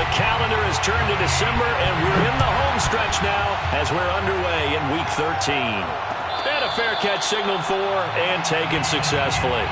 The calendar has turned to December, and we're in the home stretch now as we're underway in Week 13. And a fair catch signaled for and taken successfully.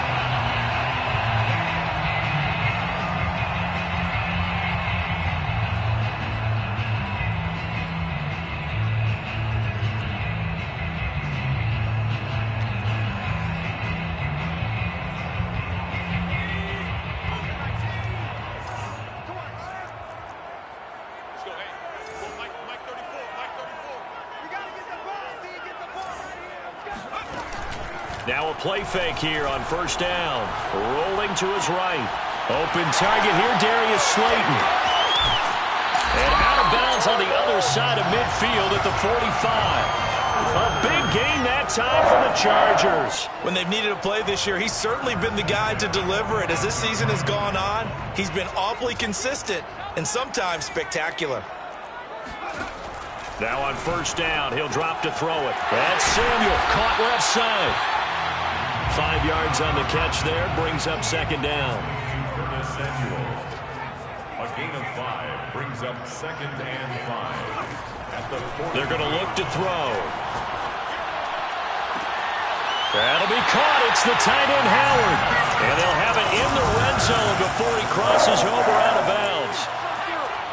Now a play fake here on first down. Rolling to his right. Open target here, Darius Slayton. And out of bounds on the other side of midfield at the 45. A big gain that time for the Chargers. When they've needed a play this year, he's certainly been the guy to deliver it. As this season has gone on, he's been awfully consistent and sometimes spectacular. Now on first down, he'll drop to throw it. That's Samuel, caught left side. 5 yards on the catch there, brings up second down. A gain of 5 brings up 2nd and 5. They're going to look to throw. That'll be caught. It's the tight end, Howard. And they'll have it in the red zone before he crosses over out of bounds.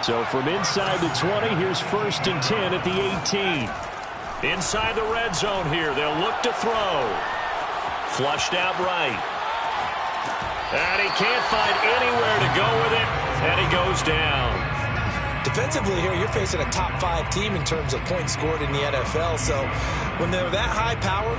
So from inside the 20, here's 1st and 10 at the 18. Inside the red zone here, they'll look to throw. Flushed out right. And he can't find anywhere to go with it, and he goes down. Defensively here, you're facing a top 5 team in terms of points scored in the NFL. So when they're that high powered,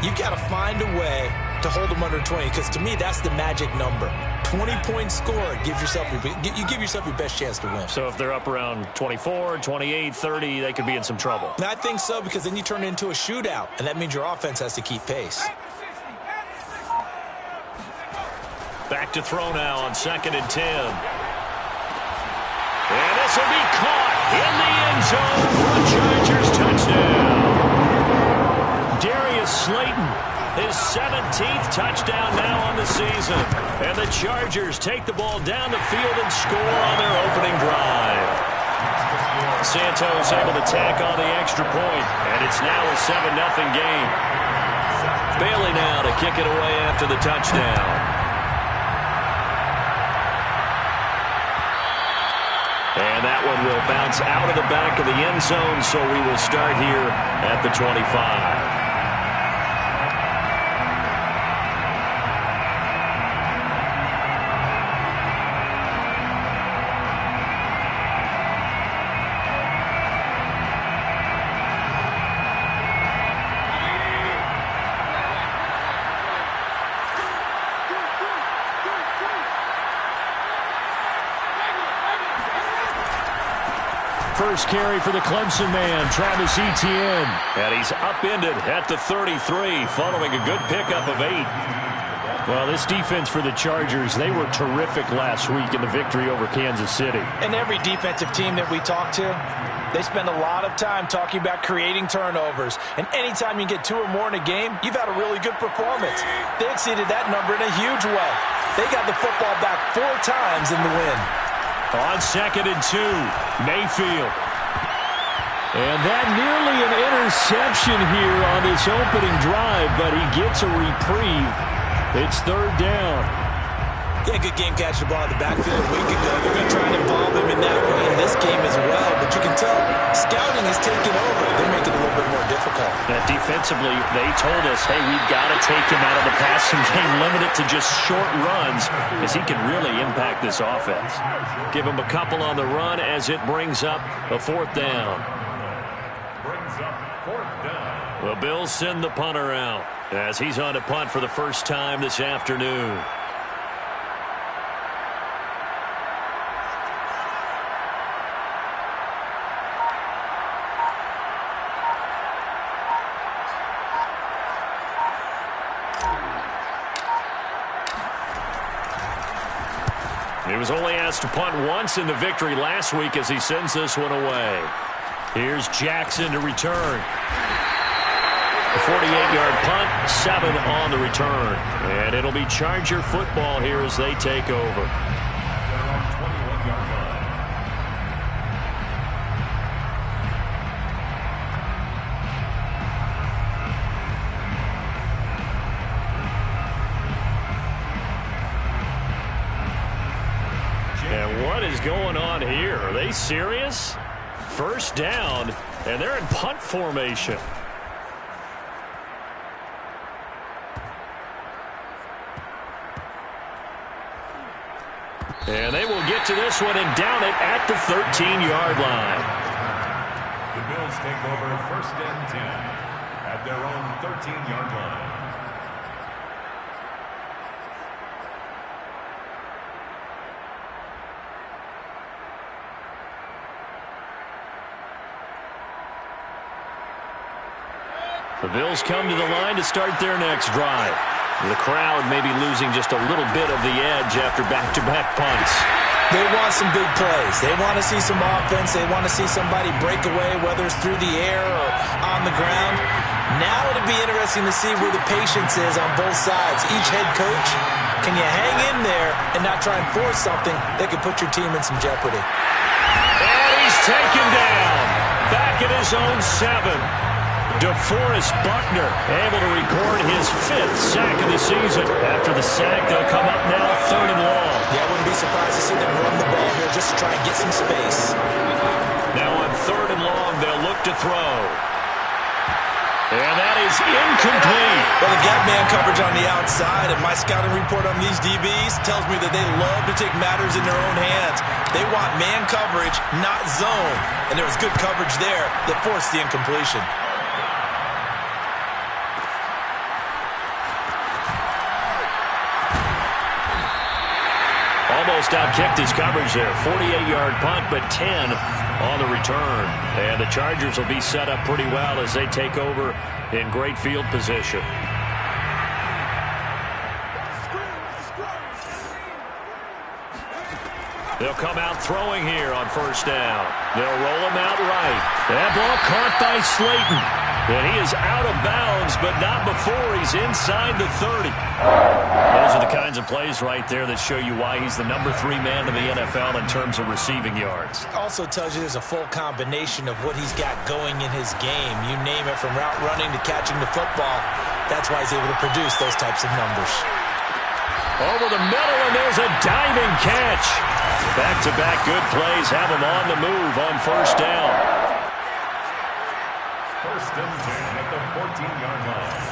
you've got to find a way to hold them under 20, because to me, that's the magic number. 20 points scored, you give yourself your best chance to win. So if they're up around 24, 28, 30, they could be in some trouble. And I think so, because then you turn it into a shootout, and that means your offense has to keep pace. Back to throw now on 2nd and 10. And this will be caught in the end zone for a Chargers touchdown. Darius Slayton, his 17th touchdown now on the season. And the Chargers take the ball down the field and score on their opening drive. Santos able to tack on the extra point, and it's now a 7-0 game. Bailey now to kick it away after the touchdown. And that one will bounce out of the back of the end zone, so we will start here at the 25. First carry for the Clemson man, Travis Etienne. And he's upended at the 33, following a good pickup of 8. Well, this defense for the Chargers, they were terrific last week in the victory over Kansas City. And every defensive team that we talk to, they spend a lot of time talking about creating turnovers. And anytime you get 2 or more in a game, you've had a really good performance. They exceeded that number in a huge way. They got the football back 4 times in the win. On 2nd and 2, Mayfield. And that nearly an interception here on this opening drive, but he gets a reprieve. It's 3rd down. Yeah, good game catching the ball in the backfield a week ago. They're going to try and involve him in that way in this game as well. But you can tell scouting is taking over. They're making it a little bit more difficult. Defensively, they told us, hey, we've got to take him out of the passing game, limit it to just short runs, because he can really impact this offense. Give him a couple on the run as it brings up a 4th down. The Bills send the punter out as he's on to punt for the first time this afternoon. He was only asked to punt once in the victory last week as he sends this one away. Here's Jackson to return. A 48-yard punt, 7 on the return. And it'll be Charger football here as they take over. What is going on here? Are they serious? First down, and they're in punt formation. And they will get to this one and down it at the 13-yard line. The Bills take over first and 10 at their own 13-yard line. The Bills come to the line to start their next drive. The crowd may be losing just a little bit of the edge after back-to-back punts. They want some big plays. They want to see some offense. They want to see somebody break away, whether it's through the air or on the ground. Now it'll be interesting to see where the patience is on both sides. Each head coach, can you hang in there and not try and force something that could put your team in some jeopardy? And he's taken down. Back at his own 7. DeForest Buckner able to record his 5th sack of the season. After the sack, they'll come up now 3rd and long. Yeah, I wouldn't be surprised to see them run the ball here just to try and get some space. Now on 3rd and long, they'll look to throw. And that is incomplete. Well, the gap man coverage on the outside, and my scouting report on these DBs tells me that they love to take matters in their own hands. They want man coverage, not zone. And there was good coverage there that forced the incompletion. Almost outkicked his coverage there. 48-yard punt, but 10 on the return. And the Chargers will be set up pretty well as they take over in great field position. They'll come out throwing here on first down. They'll roll him out right. That ball caught by Slayton. And he is out of bounds, but not before he's inside the 30. Those are the kinds of plays right there that show you why he's the number 3 man in the NFL in terms of receiving yards. Also tells you there's a full combination of what he's got going in his game. You name it, from route running to catching the football. That's why he's able to produce those types of numbers. Over the middle, and there's a diving catch. Back-to-back good plays have him on the move on first down. First and 10 at the 14-yard line.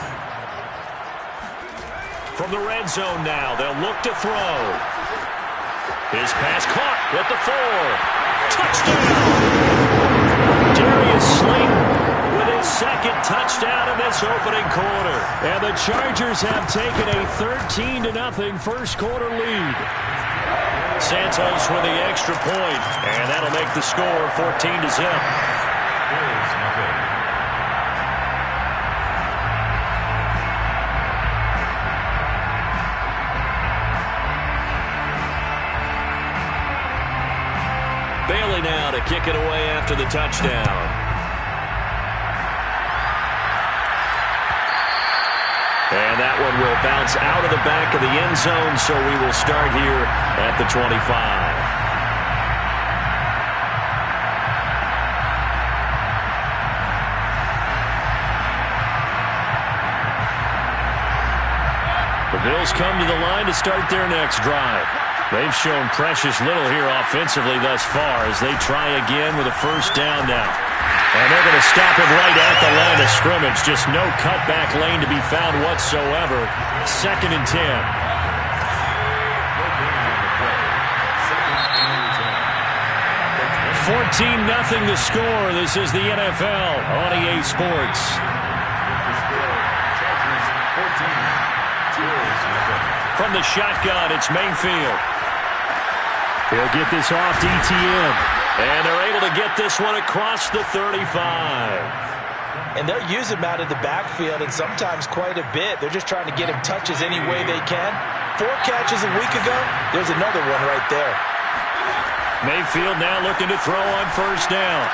From the red zone now, they'll look to throw. His pass caught at the 4. Touchdown! Darius Slayton with his 2nd touchdown in this opening quarter. And the Chargers have taken a 13-0 first quarter lead. Santos with the extra point, and that'll make the score 14-0. Bailey now to kick it away after the touchdown. And that one will bounce out of the back of the end zone, so we will start here at the 25. The Bills come to the line to start their next drive. They've shown precious little here offensively thus far as they try again with a first down now. And they're going to stop him right at the line of scrimmage. Just no cutback lane to be found whatsoever. 2nd and 10. 14-0 the score. This is the NFL on EA Sports. From the shotgun, it's Mayfield. He'll get this off to ETN. And they're able to get this one across the 35. And they'll use him out of the backfield, and sometimes quite a bit. They're just trying to get him touches any way they can. 4 catches a week ago. There's another one right there. Mayfield now looking to throw on first down.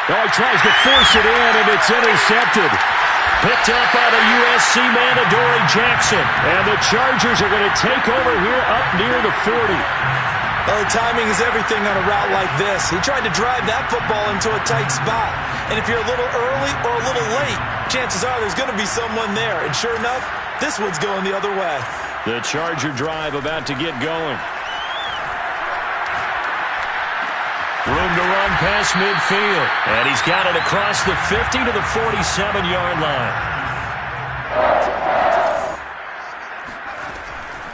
Oh, he tries to force it in, and it's intercepted. Picked up by the USC man, Adoree Jackson. And the Chargers are going to take over here up near the 40. Oh, timing is everything on a route like this. He tried to drive that football into a tight spot. And if you're a little early or a little late, chances are there's going to be someone there. And sure enough, this one's going the other way. The Charger drive about to get going. Room to run past midfield. And he's got it across the 50 to the 47-yard line.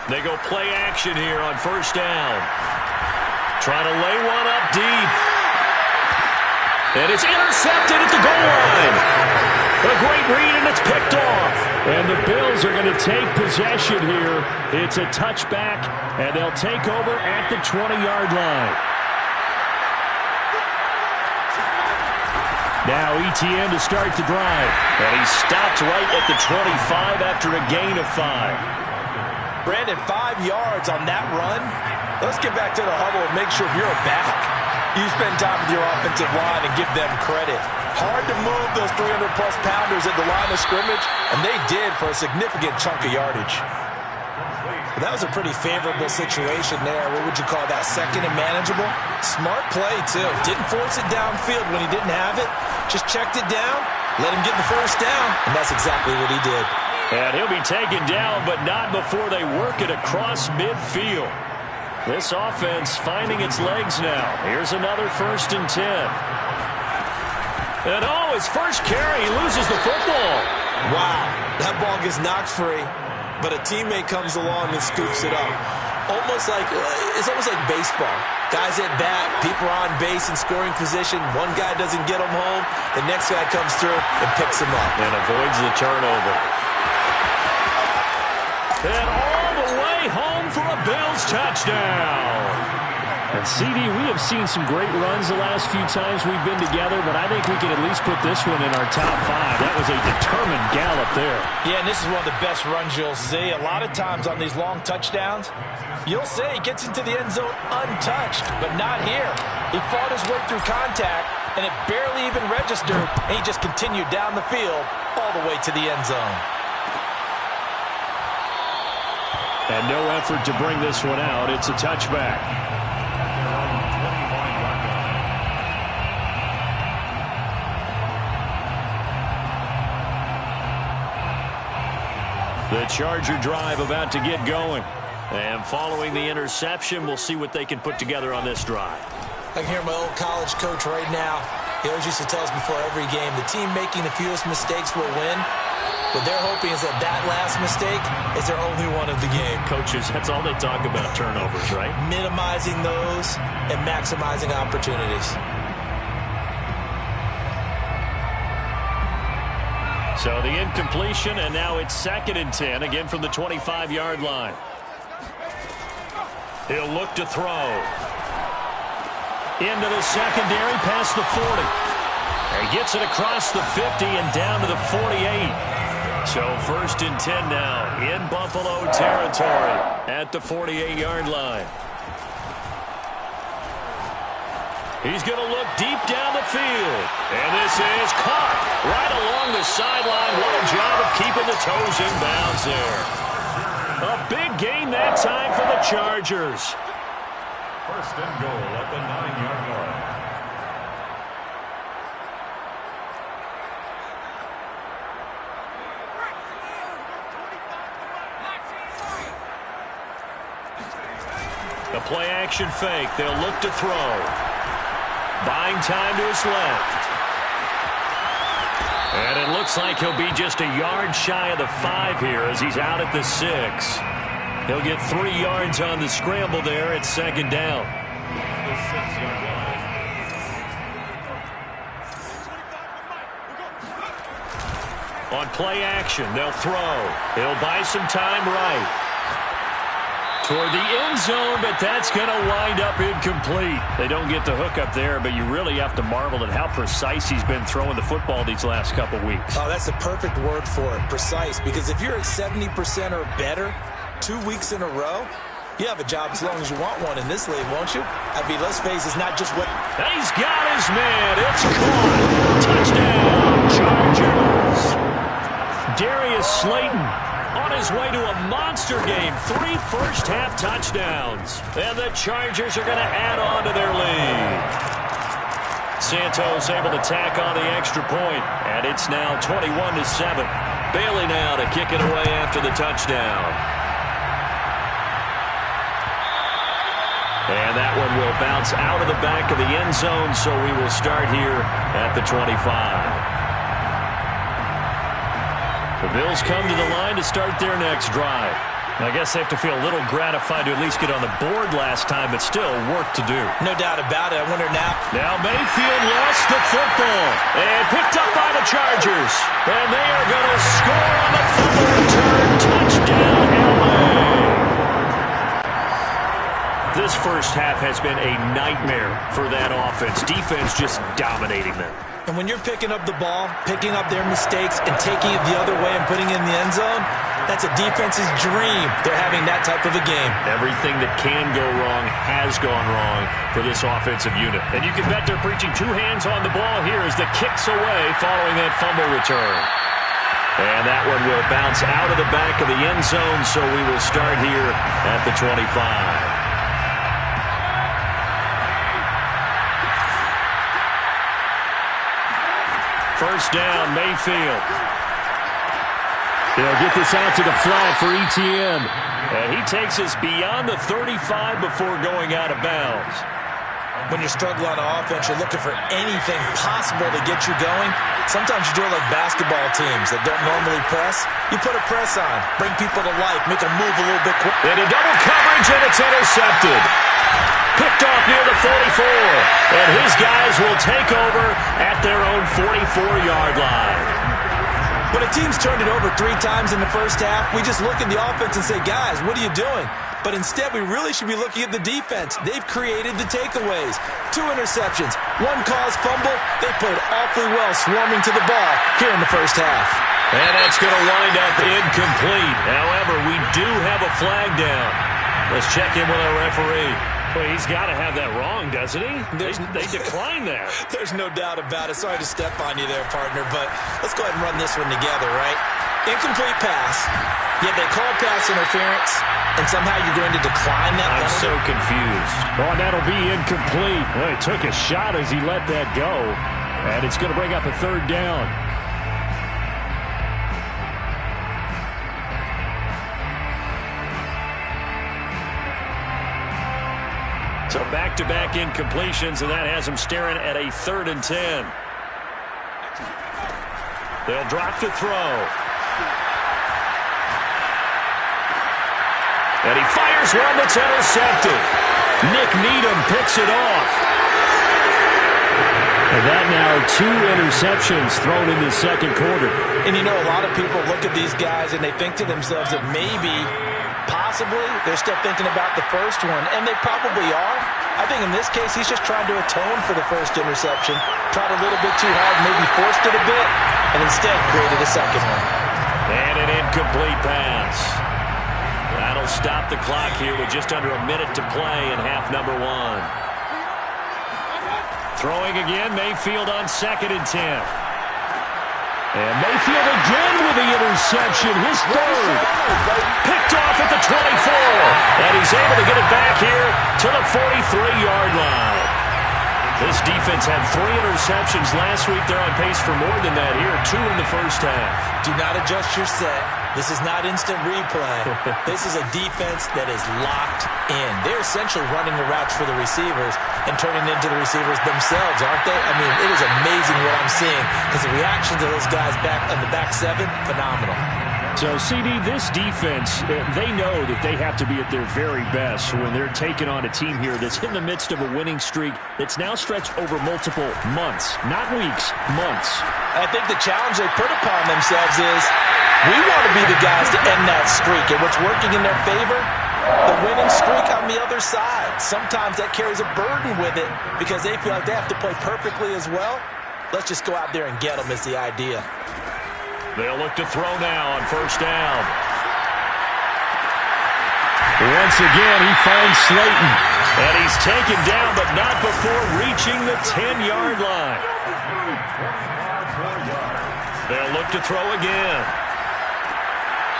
They go play action here on first down. Trying to lay one up deep. And it's intercepted at the goal line. A great read, and it's picked off. And the Bills are going to take possession here. It's a touchback, and they'll take over at the 20-yard line. Now ETN to start the drive. And he stopped right at the 25 after a gain of 5. Brandon, 5 yards on that run. Let's get back to the huddle and make sure you're back. You spend time with your offensive line and give them credit. Hard to move those 300-plus pounders at the line of scrimmage, and they did for a significant chunk of yardage. Well, that was a pretty favorable situation there. What would you call that? Second and manageable? Smart play, too. Didn't force it downfield when he didn't have it. Just checked it down, let him get the first down, and that's exactly what he did. And he'll be taken down, but not before they work it across midfield. This offense finding its legs now. Here's another 1st and 10. And his first carry, he loses the football. Wow, that ball gets knocked free, but a teammate comes along and scoops it up. It's almost like baseball. Guys at bat, people are on base in scoring position. One guy doesn't get him home. The next guy comes through and picks him up. And avoids the turnover. And all the way home for a Bills touchdown. And CD, we have seen some great runs the last few times we've been together, but I think we can at least put this one in our top 5. That was a determined gallop there. Yeah, and this is one of the best runs you'll see. A lot of times on these long touchdowns, you'll see he gets into the end zone untouched, but not here. He fought his way through contact, and it barely even registered, and he just continued down the field all the way to the end zone. And no effort to bring this one out. It's a touchback. The Charger drive about to get going. And following the interception, we'll see what they can put together on this drive. I can hear my old college coach right now. He always used to tell us before every game, the team making the fewest mistakes will win. What they're hoping is that last mistake is their only one of the game. Coaches, that's all they talk about, turnovers, right? Minimizing those and maximizing opportunities. So the incompletion, and now it's 2nd and 10, again from the 25-yard line. He'll look to throw. Into the secondary, past the 40. He gets it across the 50 and down to the 48. So 1st and 10 now in Buffalo territory at the 48-yard line. He's going to look deep down the field. And this is caught right along the sideline. What a job of keeping the toes in bounds there. A big gain that time for the Chargers. 1st and goal at the 9-yard line. A play-action fake. They'll look to throw. Buying time to his left. And it looks like he'll be just a yard shy of the 5 here as he's out at the 6. He'll get 3 yards on the scramble there at 2nd down. The 6-yard line. On play action, they'll throw. He'll buy some time right. Toward the end zone, but that's going to wind up incomplete. They don't get the hook up there, but you really have to marvel at how precise he's been throwing the football these last couple weeks. Oh, that's the perfect word for it, precise, because if you're at 70% or better 2 weeks in a row, you have a job as long as you want one in this league, won't you? I mean, let's face it, it's not just what... He's got his man. It's caught. Touchdown, Chargers. Darius Slayton on his way to a monster game. 3 first-half touchdowns. And the Chargers are going to add on to their lead. Santos able to tack on the extra point. And it's now 21-7. Bailey now to kick it away after the touchdown. And that one will bounce out of the back of the end zone, so we will start here at the 25. The Bills come to the line to start their next drive. I guess they have to feel a little gratified to at least get on the board last time, but still work to do. No doubt about it. I wonder now. Now Mayfield lost the football and picked up by the Chargers. And they are going to score on the fumble return. Touchdown, LA. This first half has been a nightmare for that offense. Defense just dominating them. And when you're picking up the ball, picking up their mistakes, and taking it the other way and putting it in the end zone, that's a defense's dream. They're having that type of a game. Everything that can go wrong has gone wrong for this offensive unit. And you can bet they're preaching two hands on the ball here as the kick's away following that fumble return. And that one will bounce out of the back of the end zone, so we will start here at the 25. First down, Mayfield. They'll get this out to the flat for Etienne. And he takes us beyond the 35 before going out of bounds. When you're struggling on offense, you're looking for anything possible to get you going. Sometimes you do it like basketball teams that don't normally press. You put a press on, bring people to life, make them move a little bit quicker. And a double coverage, and it's intercepted. Picked off near the 44. And his guys will take over at their own 44-yard line. When a team's turned it over 3 times in the first half, we just look at the offense and say, guys, what are you doing? But instead, we really should be looking at the defense. They've created the takeaways. 2 interceptions, 1 caused fumble. They played awfully well swarming to the ball here in the first half. And that's going to wind up incomplete. However, we do have a flag down. Let's check in with our referee. Well, he's got to have that wrong, doesn't he? They declined that. There's no doubt about it. Sorry to step on you there, partner, but let's go ahead and run this one together, right? Incomplete pass, yet they call pass interference, and somehow you're going to decline that I'm penalty? so confused. Oh, and that'll be incomplete. Well, he took a shot as he let that go, and it's going to bring up a third down. So back-to-back incompletions, and that has him staring at a 3rd and 10. They'll drop to throw. And he fires one that's intercepted. Nick Needham picks it off. And that now 2 interceptions thrown in the second quarter. And you know, a lot of people look at these guys and they think to themselves that maybe, possibly, they're still thinking about the first one, and they probably are. I think in this case, he's just trying to atone for the first interception, tried a little bit too hard, maybe forced it a bit, and instead created a second one. And an incomplete pass. That'll stop the clock here with just under a minute to play in half number 1. Throwing again, Mayfield on 2nd and 10. And Mayfield again with the interception, his 3rd. Picked off at the 24. And he's able to get it back here to the 43-yard line. This defense had 3 interceptions last week. They're on pace for more than that here. 2 in the first half. Do not adjust your set. This is not instant replay. This is a defense that is locked in. They're essentially running the routes for the receivers and turning into the receivers themselves, aren't they? I mean, it is amazing what I'm seeing because the reactions of those guys back on the back 7, phenomenal. So, CD, this defense, they know that they have to be at their very best when they're taking on a team here that's in the midst of a winning streak that's now stretched over multiple months, not weeks, months. I think the challenge they put upon themselves is we want to be the guys to end that streak, and what's working in their favor, the winning streak on the other side. Sometimes that carries a burden with it because they feel like they have to play perfectly as well. Let's just go out there and get them is the idea. They'll look to throw now on first down. Once again, he finds Slayton. And he's taken down, but not before reaching the 10-yard line. They'll look to throw again.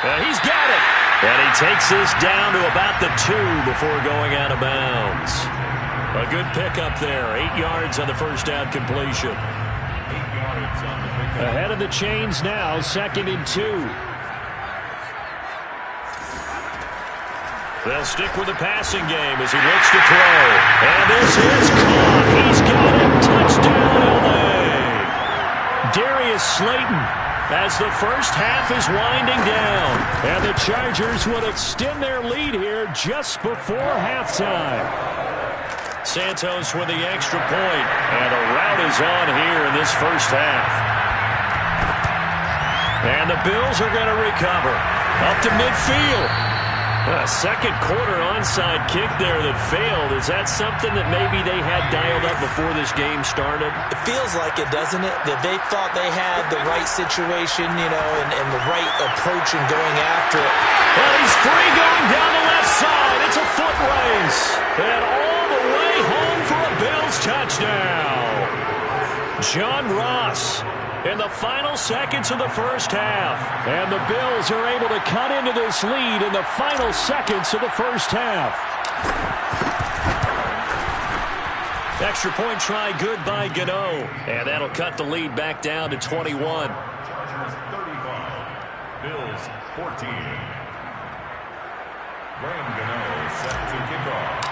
And he's got it. And he takes this down to about the 2 before going out of bounds. A good pickup there. 8 yards on the first down completion. Ahead of the chains now, 2nd and 2. They'll stick with the passing game as he looks to throw. And this is caught. He's got it. Touchdown, L.A. Darius Slayton as the first half is winding down. And the Chargers will extend their lead here just before halftime. Santos with the extra point. And the route is on here in this first half. And the Bills are going to recover. Up to midfield. A second quarter onside kick there that failed. Is that something that maybe they had dialed up before this game started? It feels like it, doesn't it? That they thought they had the right situation, you know, and the right approach in going after it. Well, he's free going down the left side. It's a foot race. And all the way home for a Bills touchdown. John Ross in the final seconds of the first half. And the Bills are able to cut into this lead in the final seconds of the first half. Extra point try good by Gano. And that'll cut the lead back down to 21. Chargers 35, Bills 14. Graham Gano set to kick off.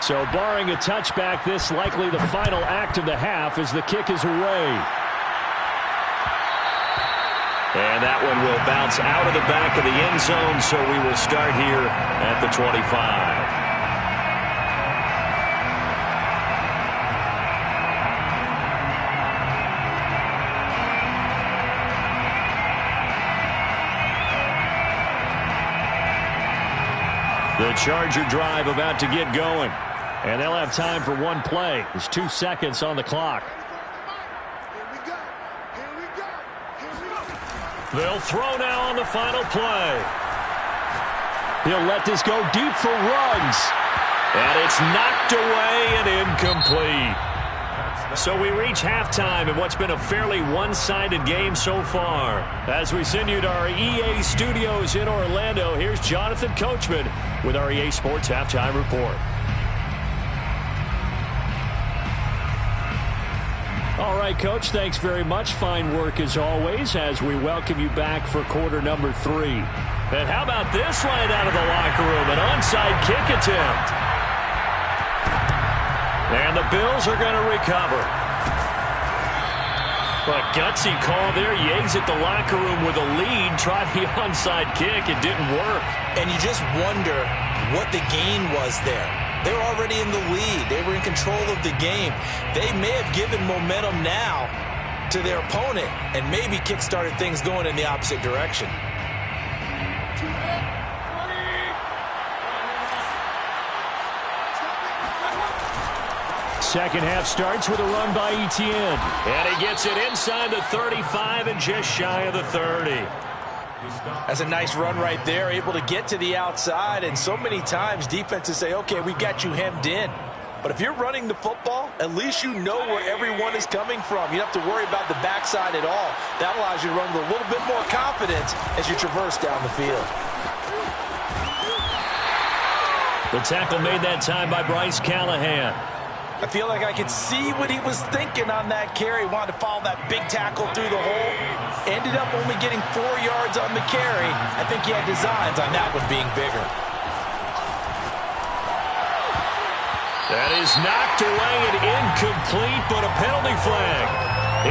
So barring a touchback, this likely the final act of the half as the kick is away. And that one will bounce out of the back of the end zone, so we will start here at the 25. The Charger drive about to get going. And they'll have time for one play. There's 2 seconds on the clock. They'll throw now on the final play. He'll let this go deep for Ruggs. And it's knocked away and incomplete. So we reach halftime in what's been a fairly one-sided game so far. As we send you to our EA studios in Orlando, here's Jonathan Coachman with our EA Sports Halftime Report. All right, Coach, thanks very much. Fine work as always as we welcome you back for quarter number 3. And how about this right out of the locker room? An onside kick attempt. And the Bills are going to recover. A gutsy call there. You exit the locker room with a lead. Tried the onside kick. It didn't work. And you just wonder what the gain was there. They're already in the lead. They were in control of the game. They may have given momentum now to their opponent and maybe kick-started things going in the opposite direction. Second half starts with a run by Etienne. And he gets it inside the 35 and just shy of the 30. That's a nice run right there, able to get to the outside. And so many times defenses say, okay, we got you hemmed in. But if you're running the football, at least you know where everyone is coming from. You don't have to worry about the backside at all. That allows you to run with a little bit more confidence as you traverse down the field. The tackle made that time by Bryce Callahan. I feel like I could see what he was thinking on that carry. Wanted to follow that big tackle through the hole. Ended up only getting 4 yards on the carry. I think he had designs on that one being bigger. That is knocked away and incomplete, but a penalty flag.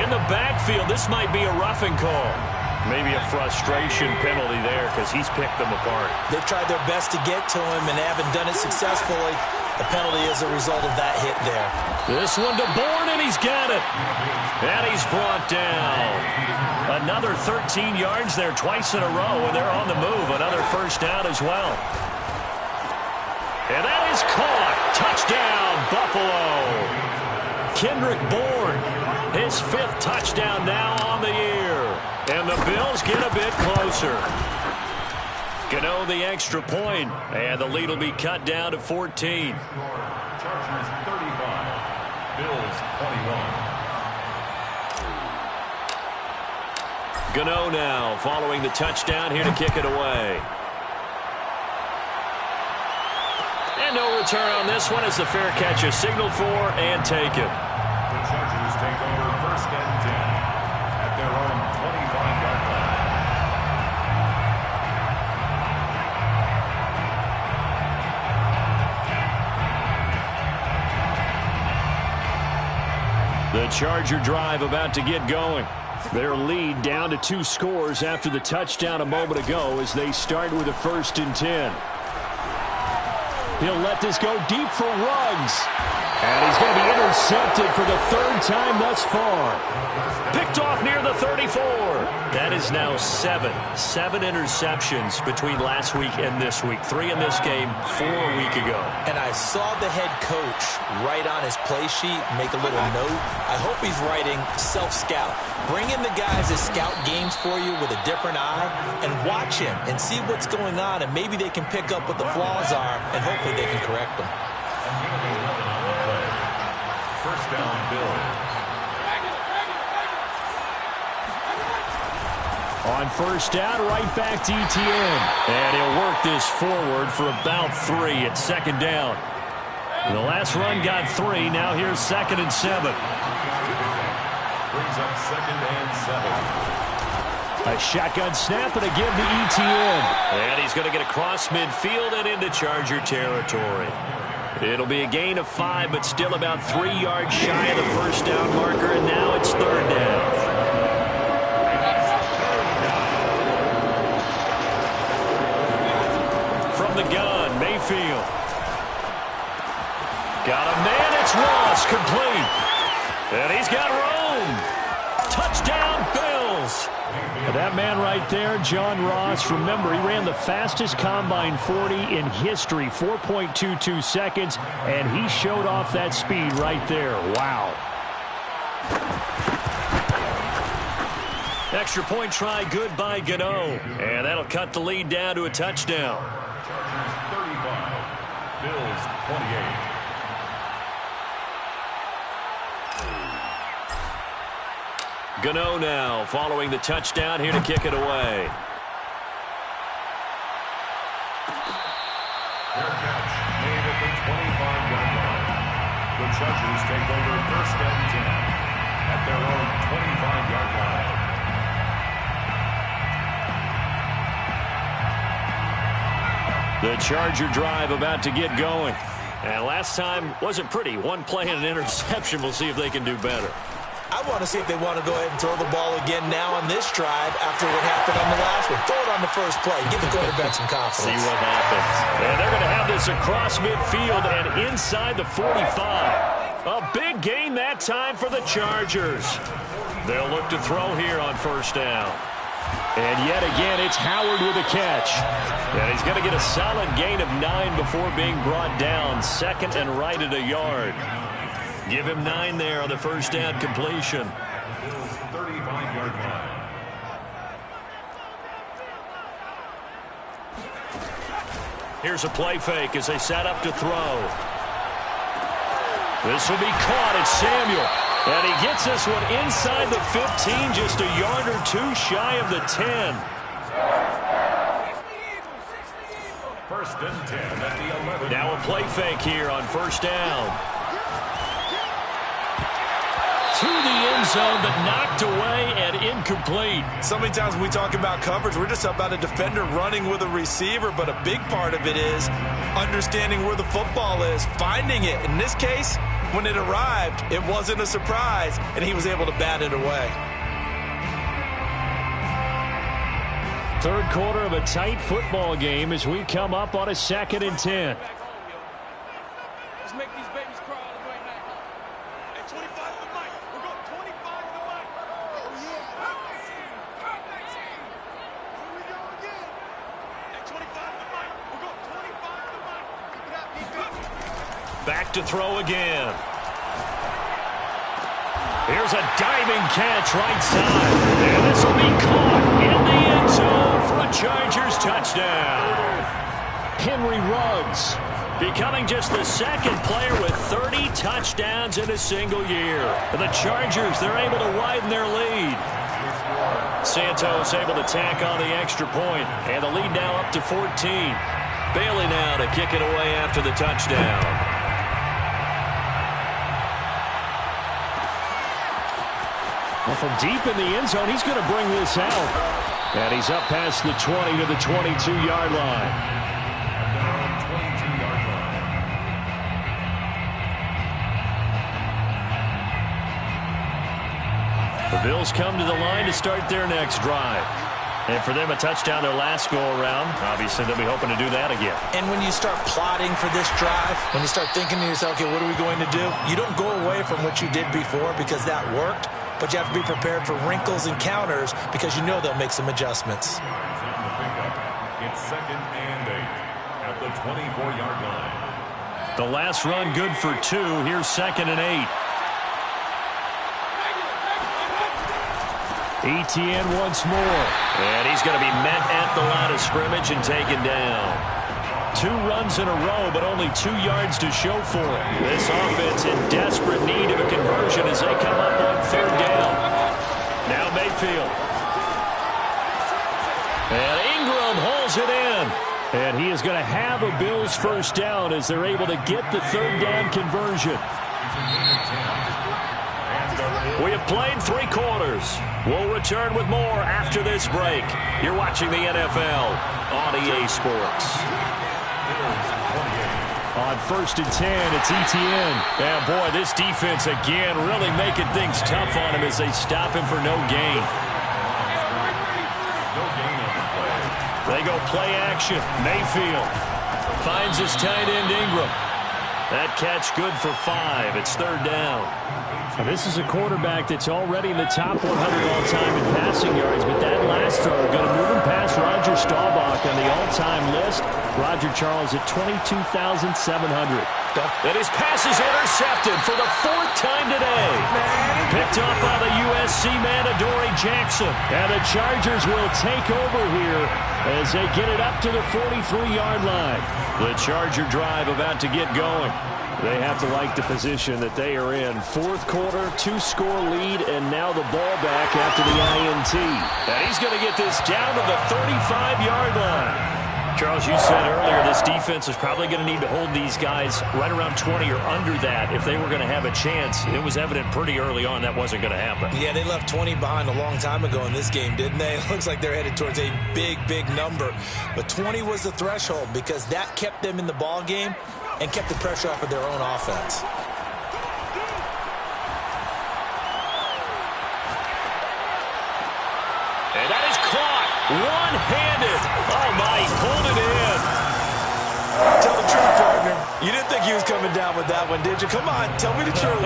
In the backfield, this might be a roughing call. Maybe a frustration penalty there because he's picked them apart. They've tried their best to get to him and haven't done it successfully. The penalty is a result of that hit there. This one to Bourne, and he's got it. And he's brought down. Another 13 yards there twice in a row, and they're on the move. Another first down as well. And that is caught. Touchdown, Buffalo. Kendrick Bourne, his 5th touchdown now on the year. And the Bills get a bit closer. Gano the extra point, and the lead will be cut down to 14. Chargers 35, Bills 21. Gano now following the touchdown here to kick it away. And no return on this one as the fair catch is signaled for and taken. The Chargers take over 1st and 10 at their own 25-yard line. The Charger drive about to get going. Their lead down to 2 scores after the touchdown a moment ago as they start with a 1st and 10. He'll let this go deep for Ruggs. And he's going to be intercepted for the 3rd time thus far. Picked off near the 34. That is now 7 interceptions between last week and this week. 3 in this game, 4 a week ago. And I saw the head coach write on his play sheet, make a little note. I hope he's writing self-scout. Bring in the guys that scout games for you with a different eye and watch him and see what's going on, and maybe they can pick up what the flaws are, and hopefully they can correct them. First down, Bills. On 1st down, right back to Etienne. And he'll work this forward for about 3 at 2nd down. The last run got 3. Now here's 2nd and 7. Brings up 2nd and 7. A shotgun snap and a give to Etienne. And he's going to get across midfield and into Charger territory. It'll be a gain of 5, but still about 3 yards shy of the 1st down marker, and now it's 3rd down. From the gun, Mayfield. Got a man, it's Ross, complete. And he's got room. Touchdown, Bills. That man right there, John Ross, remember, he ran the fastest combine 40 in history, 4.22 seconds, and he showed off that speed right there. Wow. Extra point try good by Gano, and that'll cut the lead down to a touchdown. Chargers 35, Bills 28. Gano now following the touchdown here to kick it away. Their catch made at the 25-yard line. The Chargers take over 1st and 10 at their own 25-yard line. The Charger drive about to get going. And last time wasn't pretty. 1 play and an interception. We'll see if they can do better. I want to see if they want to go ahead and throw the ball again now on this drive after what happened on the last one. Throw it on the first play. Give the quarterback some confidence. See what happens. And they're going to have this across midfield and inside the 45. A big gain that time for the Chargers. They'll look to throw here on 1st down. And yet again, it's Howard with a catch. And he's going to get a solid gain of 9 before being brought down. 2nd and right at a yard. Give him 9 there on the 1st down completion. 35-yard line. Here's a play fake as they set up to throw. This will be caught. It's Samuel. And he gets this one inside the 15, just a yard or 2 shy of the 10. 1st and 10 at the 11. Now a play fake here on 1st down. To the end zone, but knocked away and incomplete. So many times when we talk about coverage, we're just about a defender running with a receiver, but a big part of it is understanding where the football is, finding it. In this case, when it arrived, it wasn't a surprise, and he was able to bat it away. 3rd quarter of a tight football game as we come up on a 2nd and 10. Let's make these babies cry all the way now. Hey, 25 to the mic. We're going 25 to the mic. Oh, yeah. Here we go again. Hey, 25 to the mic. We're going 25 to the mic. Keep it up, defense. Back to throw again. Here's a diving catch right side. And this will be caught in the end zone for a Chargers touchdown. Henry Ruggs becoming just the 2nd player with 30 touchdowns in a single year. And the Chargers, they're able to widen their lead. Santos able to tack on the extra point. And the lead now up to 14. Bailey now to kick it away after the touchdown. Well, from deep in the end zone, he's going to bring this out. And he's up past the 20 to the 22-yard line. Bills come to the line to start their next drive. And for them, a touchdown their last go-around. Obviously, they'll be hoping to do that again. And when you start plotting for this drive, when you start thinking to yourself, okay, what are we going to do? You don't go away from what you did before because that worked, but you have to be prepared for wrinkles and counters because you know they'll make some adjustments. It's 2nd and 8 at the 24-yard line. The last run good for 2. Here's 2nd and 8. Etienne once more. And he's going to be met at the line of scrimmage and taken down. 2 runs in a row, but only 2 yards to show for it. This offense in desperate need of a conversion as they come up on 3rd down. Now Mayfield. And Ingram hauls it in. And he is going to have a Bills first down as they're able to get the 3rd down conversion. We have played 3 quarters. We'll return with more after this break. You're watching the NFL on EA Sports. On 1st and 10, it's Etienne. And boy, this defense again really making things tough on him as they stop him for no gain. They go play action. Mayfield finds his tight end Ingram. That catch good for 5. It's 3rd down. Now, this is a quarterback that's already in the top 100 all-time in passing yards, but that last throw going to move him past Roger Staubach on the all-time list. Roger Charles at 22,700. And his pass is intercepted for the 4th time today. Picked up by the USC man, Adoree Jackson. And the Chargers will take over here as they get it up to the 43-yard line. The Charger drive about to get going. They have to like the position that they are in. 4th quarter, 2-score lead, and now the ball back after the INT. And he's going to get this down to the 35-yard line. Charles, you said earlier this defense is probably going to need to hold these guys right around 20 or under that if they were going to have a chance. It was evident pretty early on that wasn't going to happen. Yeah, they left 20 behind a long time ago in this game, didn't they? It looks like they're headed towards a big, big number. But 20 was the threshold because that kept them in the ball game and kept the pressure off of their own offense. And that is caught one-handed. Oh, my, he pulled it in. Tell the truth, partner. You didn't think he was coming down with that one, did you? Come on, tell me the truth.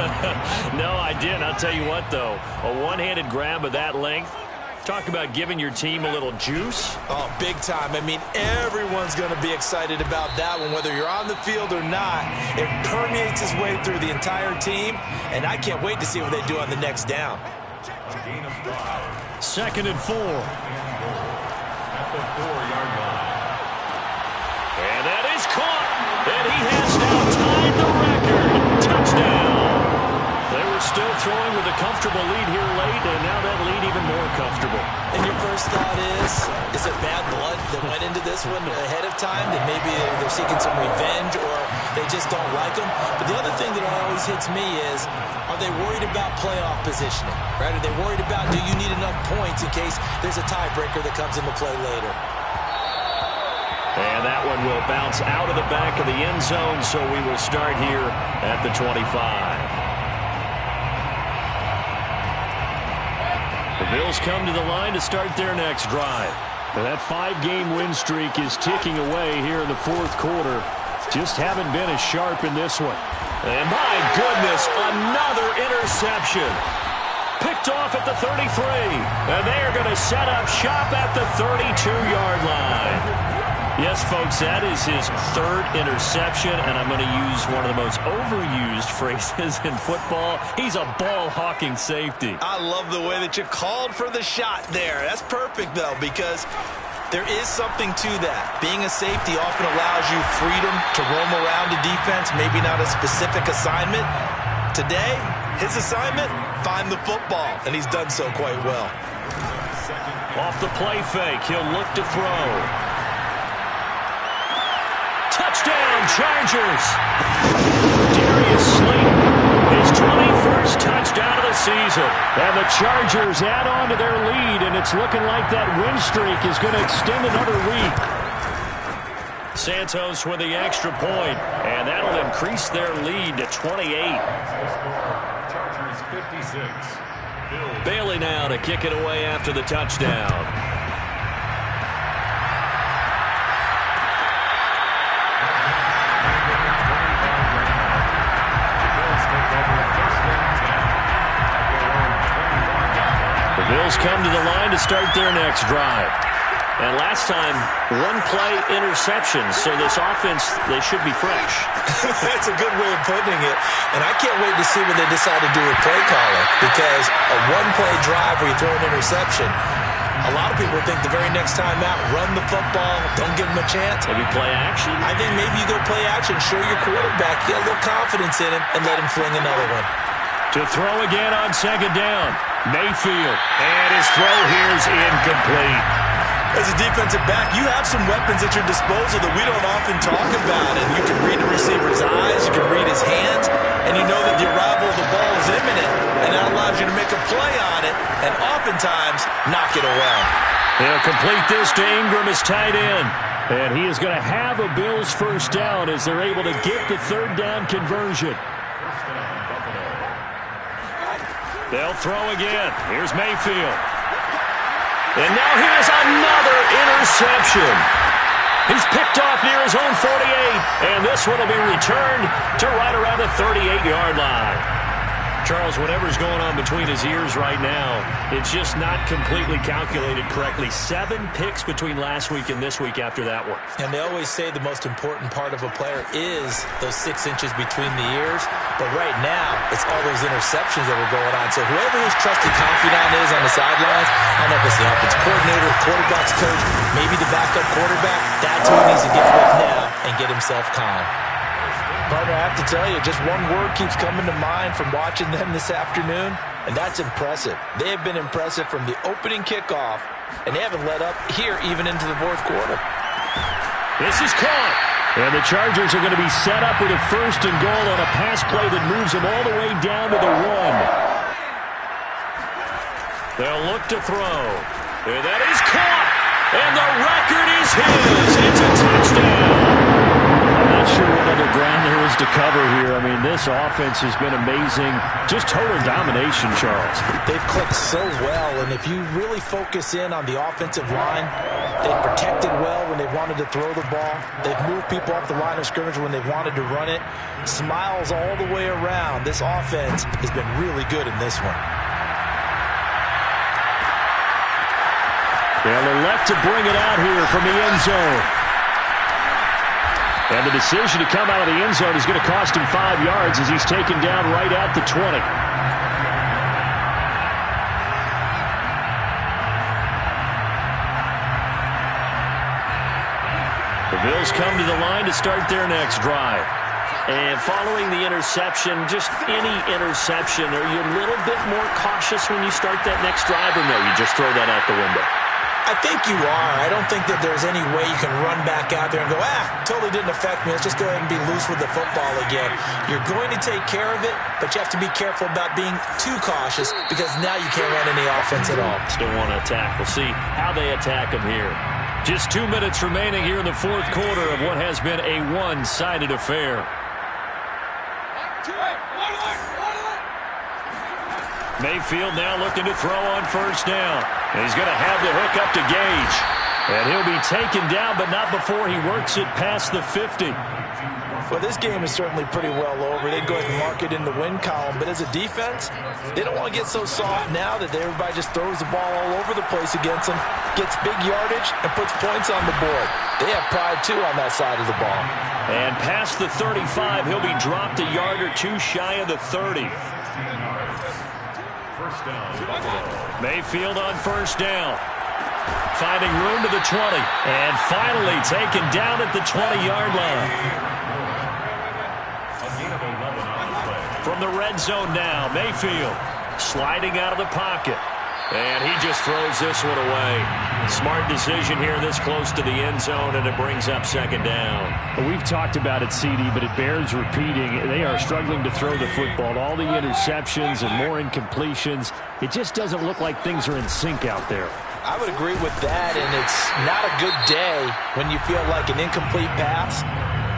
No, I didn't. I'll tell you what, though. A one-handed grab of that length. Talk about giving your team a little juice. Oh, big time. I mean, everyone's going to be excited about that one, whether you're on the field or not. It permeates its way through the entire team, and I can't wait to see what they do on the next down. 2nd and 4. At the 4-yard line. And that is caught. And he has now tied the record. Touchdown. They were still throwing with a comfortable lead here late, and now that lead even more comfortable. And your first thought is it bad blood that went into this one ahead of time, that maybe they're seeking some revenge or they just don't like them? But the other thing that always hits me is, are they worried about playoff positioning? Right? Are they worried about, do you need enough points in case there's a tiebreaker that comes into play later? And that one will bounce out of the back of the end zone, so we will start here at the 25. The Bills come to the line to start their next drive. And that 5-game win streak is ticking away here in the 4th quarter. Just haven't been as sharp in this one. And my goodness, another interception. Picked off at the 33. And they are going to set up shop at the 32-yard line. Yes, folks, that is his 3rd interception, and I'm going to use one of the most overused phrases in football. He's a ball-hawking safety. I love the way that you called for the shot there. That's perfect, though, because there is something to that. Being a safety often allows you freedom to roam around the defense, maybe not a specific assignment. Today, his assignment, find the football, and he's done so quite well. Off the play fake, he'll look to throw. Touchdown, Chargers! Darius Slayton, his 21st touchdown of the season. And the Chargers add on to their lead, and it's looking like that win streak is going to extend another week. Santos with the extra point, and that'll increase their lead to 28. Chargers 56, Bailey now to kick it away after the touchdown. The Bills come to the line to start their next drive. And last time, one-play interception, so this offense, they should be fresh. That's a good way of putting it. And I can't wait to see what they decide to do with play caller, because a one-play drive where you throw an interception, a lot of people think the very next time out, run the football, don't give them a chance. Maybe play action? I think maybe you go play action, show your quarterback, get a little confidence in him, and let him fling another one. To throw again on second down, Mayfield. And his throw here is incomplete. As a defensive back, you have some weapons at your disposal that we don't often talk about. And you can read the receiver's eyes, you can read his hands, and you know that the arrival of the ball is imminent. And that allows you to make a play on it and oftentimes knock it away. They'll complete this to Ingram as tight end. And he is going to have a Bills first down as they're able to get the third down conversion. They'll throw again. Here's Mayfield. And now here's another interception. He's picked off near his own 48. And this one will be returned to right around the 38-yard line. Charles, whatever's going on between his ears right now, it's just not completely calculated correctly. 7 picks between last week and this week after that one. And they always say the most important part of a player is those 6 inches between the ears. But right now, it's all those interceptions that are going on. So whoever his trusted confidant is on the sidelines, I don't know if it's the offensive coordinator, quarterback's coach, maybe the backup quarterback, that's who he needs to get with now and get himself calm. Partner, I have to tell you, just one word keeps coming to mind from watching them this afternoon, and that's impressive. They have been impressive from the opening kickoff, and they haven't let up here even into the fourth quarter. This is caught. And the Chargers are going to be set up with a first and goal on a pass play that moves them all the way down to the 1. They'll look to throw. And that is caught. And the record is his. It's a touchdown. I'm not sure what other ground there is to cover here. I mean, this offense has been amazing. Just total domination, Charles. They've clicked so well, and if you really focus in on the offensive line, they've protected well when they've wanted to throw the ball. They've moved people off the line of scrimmage when they've wanted to run it. Smiles all the way around. This offense has been really good in this one. They'll elect to bring it out here from the end zone. And the decision to come out of the end zone is going to cost him 5 yards as he's taken down right at the 20. The Bills come to the line to start their next drive. And following the interception, just any interception, are you a little bit more cautious when you start that next drive, or no, you just throw that out the window? I think you are. I don't think that there's any way you can run back out there and go, totally didn't affect me. Let's just go ahead and be loose with the football again. You're going to take care of it, but you have to be careful about being too cautious because now you can't run any offense at all. Still want to attack. We'll see how they attack them here. Just 2 minutes remaining here in the fourth quarter of what has been a one-sided affair. Mayfield now looking to throw on first down. And he's going to have the hook up to Gage. And he'll be taken down, but not before he works it past the 50. Well, this game is certainly pretty well over. They'd go ahead and mark it in the win column. But as a defense, they don't want to get so soft now that everybody just throws the ball all over the place against them, gets big yardage, and puts points on the board. They have pride, too, on that side of the ball. And past the 35, he'll be dropped a yard or two shy of the 30. First down, Mayfield on first down. Finding room to the 20. And finally taken down at the 20-yard line. From the red zone now, Mayfield sliding out of the pocket. And he just throws this one away. Smart decision here this close to the end zone, and it brings up second down. Well, we've talked about it, CD, but it bears repeating. They are struggling to throw the football. All the interceptions and more incompletions. It just doesn't look like things are in sync out there. I would agree with that, and it's not a good day when you feel like an incomplete pass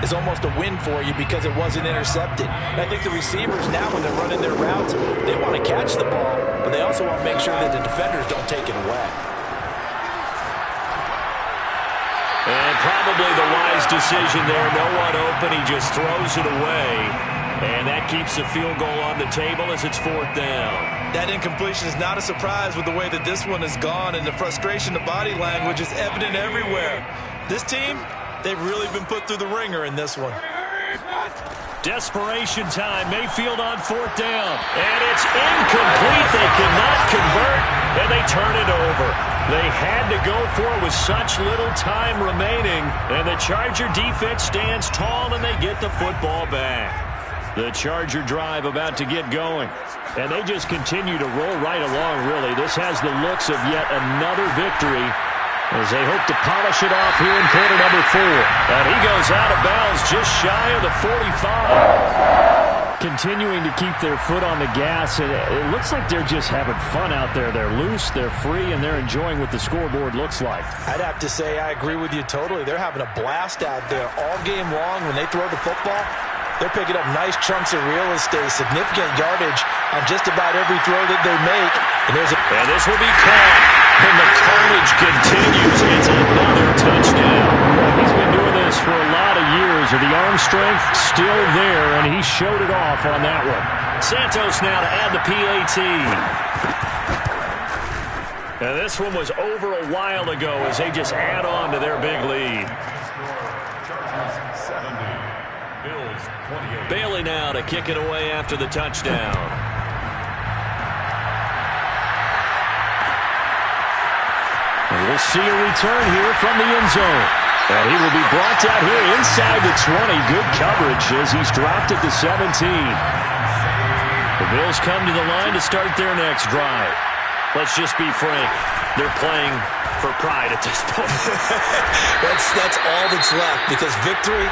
is almost a win for you because it wasn't intercepted. And I think the receivers now, when they're running their routes, they want to catch the ball, but they also want to make sure that the defenders don't take it away. And probably the wise decision there. No one open. He just throws it away. And that keeps the field goal on the table as it's 4th down. That incompletion is not a surprise with the way that this one has gone, and the frustration, the body language is evident everywhere. This team, they've really been put through the ringer in this one. Desperation time. Mayfield on 4th down. And it's incomplete. They cannot convert, and they turn it over. They had to go for it with such little time remaining, and the Charger defense stands tall, and they get the football back. The Charger drive about to get going, and they just continue to roll right along, really. This has the looks of yet another victory as they hope to polish it off here in quarter number 4. And he goes out of bounds just shy of the 45. Continuing to keep their foot on the gas, and it looks like they're just having fun out there. They're loose, they're free, and they're enjoying what the scoreboard looks like. I'd have to say I agree with you totally. They're having a blast out there all game long. When they throw the football, they're picking up nice chunks of real estate, significant yardage on just about every throw that they make. And this will be caught, and the carnage continues. It's another touchdown. He's been doing this for a lot of years, and the arm strength still there, and he showed it off on that one. Santos now to add the PAT. And this one was over a while ago as they just add on to their big lead. Bailey now to kick it away after the touchdown. And we'll see a return here from the end zone. And he will be brought out here inside the 20. Good coverage as he's dropped at the 17. The Bills come to the line to start their next drive. Let's just be frank. They're playing for pride at this point. That's all that's left, because victory,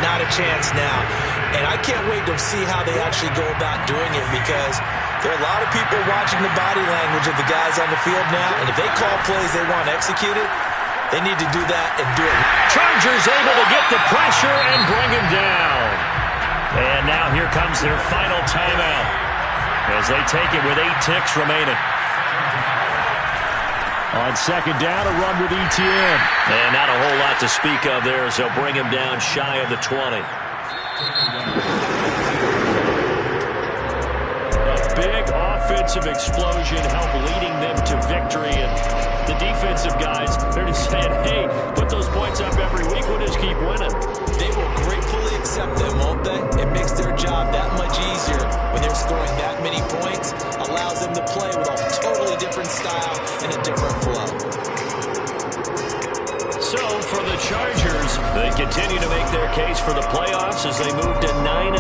not a chance now. And I can't wait to see how they actually go about doing it, because there are a lot of people watching the body language of the guys on the field now, and if they call plays they want executed, they need to do that and do it. Chargers able to get the pressure and bring him down. And now here comes their final timeout as they take it with 8 ticks remaining. On second down, a run with Etienne. And not a whole lot to speak of there as they'll bring him down shy of the 20. A big offensive explosion helped leading them to victory. And the defensive guys, they're just saying, hey, put those points up every week. We'll just keep winning. They will gratefully accept them, won't they? It makes their job that much easier when they're scoring that many points. Allows them to play with a totally different style and a different flow. So for the Chargers, they continue to make their case for the playoffs as they move to 9-3.